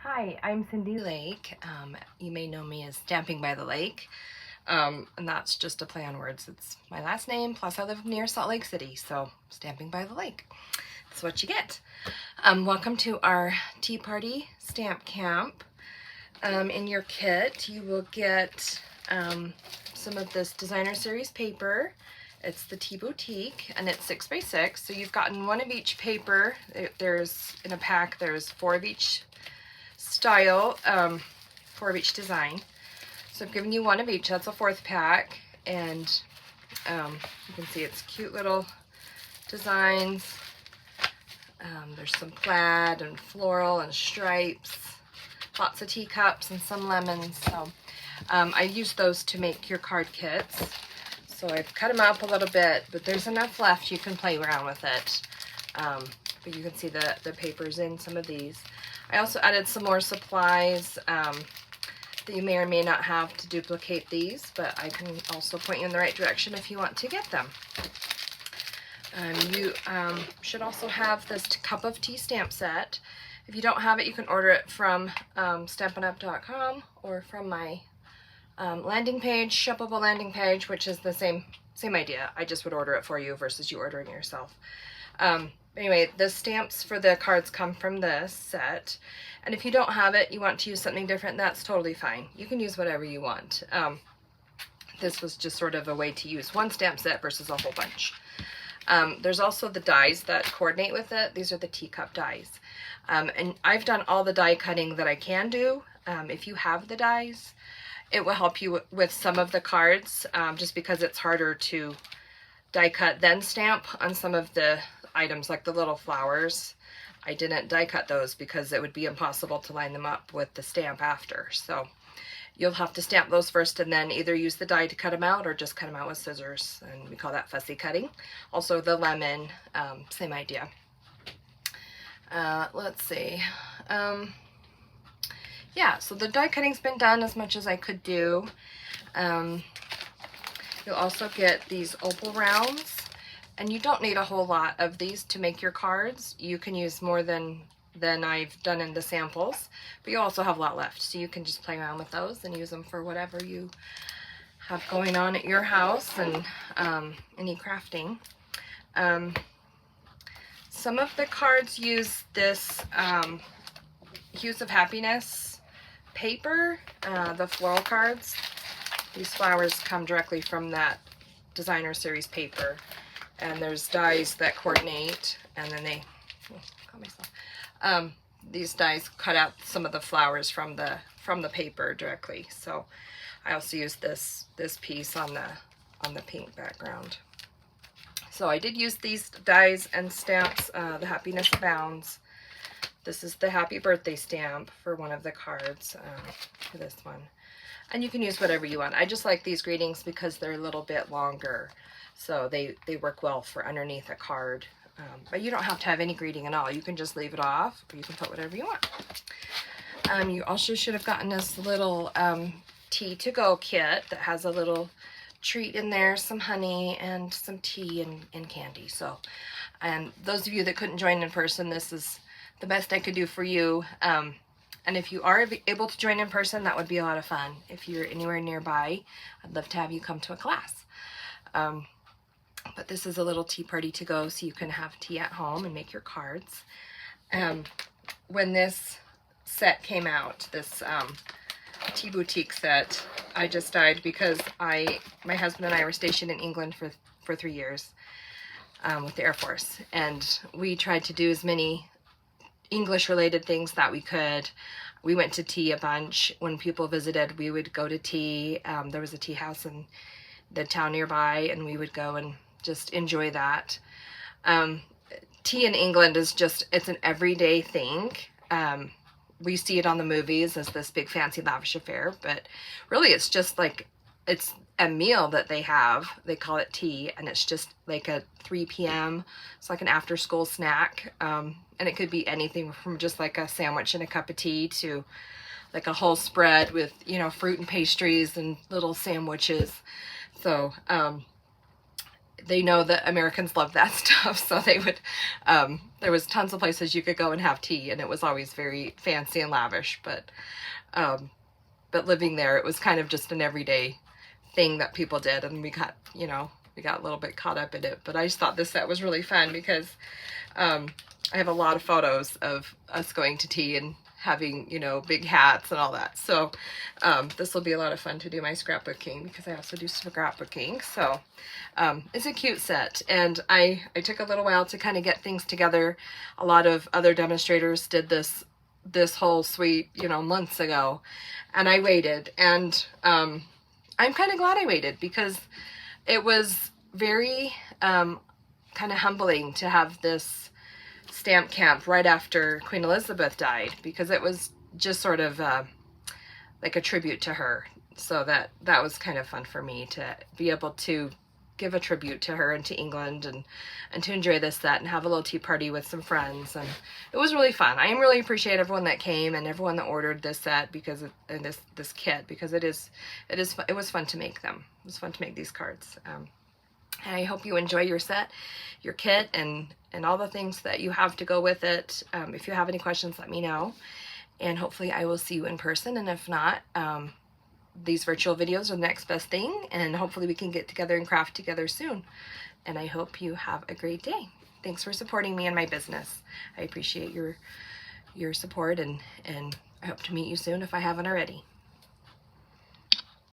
Hi, I'm Cindy Lake. You may know me as Stamping by the Lake, and that's just a play on words. It's my last name, plus I live near Salt Lake City, so Stamping by the Lake. That's what you get. Welcome to our Tea Party Stamp Camp. In your kit, you will get some of this Designer Series paper. It's the Tea Boutique, and it's 6x6, so you've gotten one of each paper. There's, in a pack, there's 4 of each style, 4 of each design. So I've given you 1 of each. That's a 4th pack, and you can see it's cute little designs. There's some plaid and floral and stripes, lots of teacups and some lemons. So I use those to make your card kits. So I've cut them up a little bit, but there's enough left you can play around with it. But you can see the papers in some of these. I also added some more supplies that you may or may not have to duplicate these, but I can also point you in the right direction if you want to get them. You should also have this cup of tea stamp set. If you don't have it, you can order it from stampinup.com or from my landing page, shoppable landing page, which is the same idea. I just would order it for you versus you ordering it yourself. Anyway, the stamps for the cards come from this set, and if you don't have it, you want to use something different, that's totally fine. You can use whatever you want. This was just sort of a way to use one stamp set versus a whole bunch. There's also the dies that coordinate with it. These are the teacup dies. And I've done all the die cutting that I can do. If you have the dies, it will help you with some of the cards, just because it's harder to die cut then stamp on some of the items, like the little flowers. I didn't die cut those because it would be impossible to line them up with the stamp after. So you'll have to stamp those first and then either use the die to cut them out or just cut them out with scissors, and we call that fussy cutting. Also the lemon, same idea. Let's see. Yeah, so the die cutting's been done as much as I could do. You'll also get these opal rounds, and you don't need a whole lot of these to make your cards. You can use more than I've done in the samples, but you also have a lot left, so you can just play around with those and use them for whatever you have going on at your house and any crafting. Some of the cards use this Hues of Happiness paper, the floral cards. These flowers come directly from that Designer Series paper, and there's dies that coordinate, and then they, these dies cut out some of the flowers from the paper directly. So I also used this piece on the pink background. So I did use these dies and stamps, the Happiness Abounds. This is the happy birthday stamp for one of the cards, for this one. And you can use whatever you want. I just like these greetings because they're a little bit longer, so they work well for underneath a card. But you don't have to have any greeting at all. You can just leave it off, or you can put whatever you want. You also should have gotten this little tea to go kit that has a little treat in there, some honey and some tea and candy. So, and those of you that couldn't join in person, this is the best I could do for you. And if you are able to join in person, that would be a lot of fun. If you're anywhere nearby, I'd love to have you come to a class. But this is a little tea party to go, so you can have tea at home and make your cards. When this set came out, this Tea Boutique set, I just died because my husband and I were stationed in England for 3 years with the Air Force, and we tried to do as many English related things that we could. We went to tea a bunch. When people visited, we would go to tea. There was a tea house in the town nearby, and we would go and just enjoy that. Tea in England is just, it's an everyday thing. We see it on the movies as this big fancy lavish affair, but really it's just like, it's a meal that they have. They call it tea, and it's just like a 3 p.m. It's like an after school snack. And it could be anything from just like a sandwich and a cup of tea to like a whole spread with, you know, fruit and pastries and little sandwiches. So they know that Americans love that stuff, so they would, there was tons of places you could go and have tea, and it was always very fancy and lavish, but living there, it was kind of just an everyday thing that people did, and we got, you know, we got a little bit caught up in it. But I just thought this set was really fun because I have a lot of photos of us going to tea and having, you know, big hats and all that. So this will be a lot of fun to do my scrapbooking, because I also do scrapbooking. So it's a cute set, and I took a little while to kind of get things together. A lot of other demonstrators did this whole suite, you know, months ago, and I waited, and I'm kind of glad I waited, because it was very kind of humbling to have this stamp camp right after Queen Elizabeth died, because it was just sort of like a tribute to her. So that was kind of fun for me to be able to give a tribute to her and to England, and to enjoy this set and have a little tea party with some friends. And it was really fun. I really appreciate everyone that came and everyone that ordered this set, because and this kit, because it was fun to make them. It was fun to make these cards. And I hope you enjoy your set, your kit, and all the things that you have to go with it. If you have any questions, let me know, and hopefully I will see you in person. And if not, these virtual videos are the next best thing, and hopefully we can get together and craft together soon. And I hope you have a great day. Thanks for supporting me and my business. I appreciate your support, and I hope to meet you soon if I haven't already.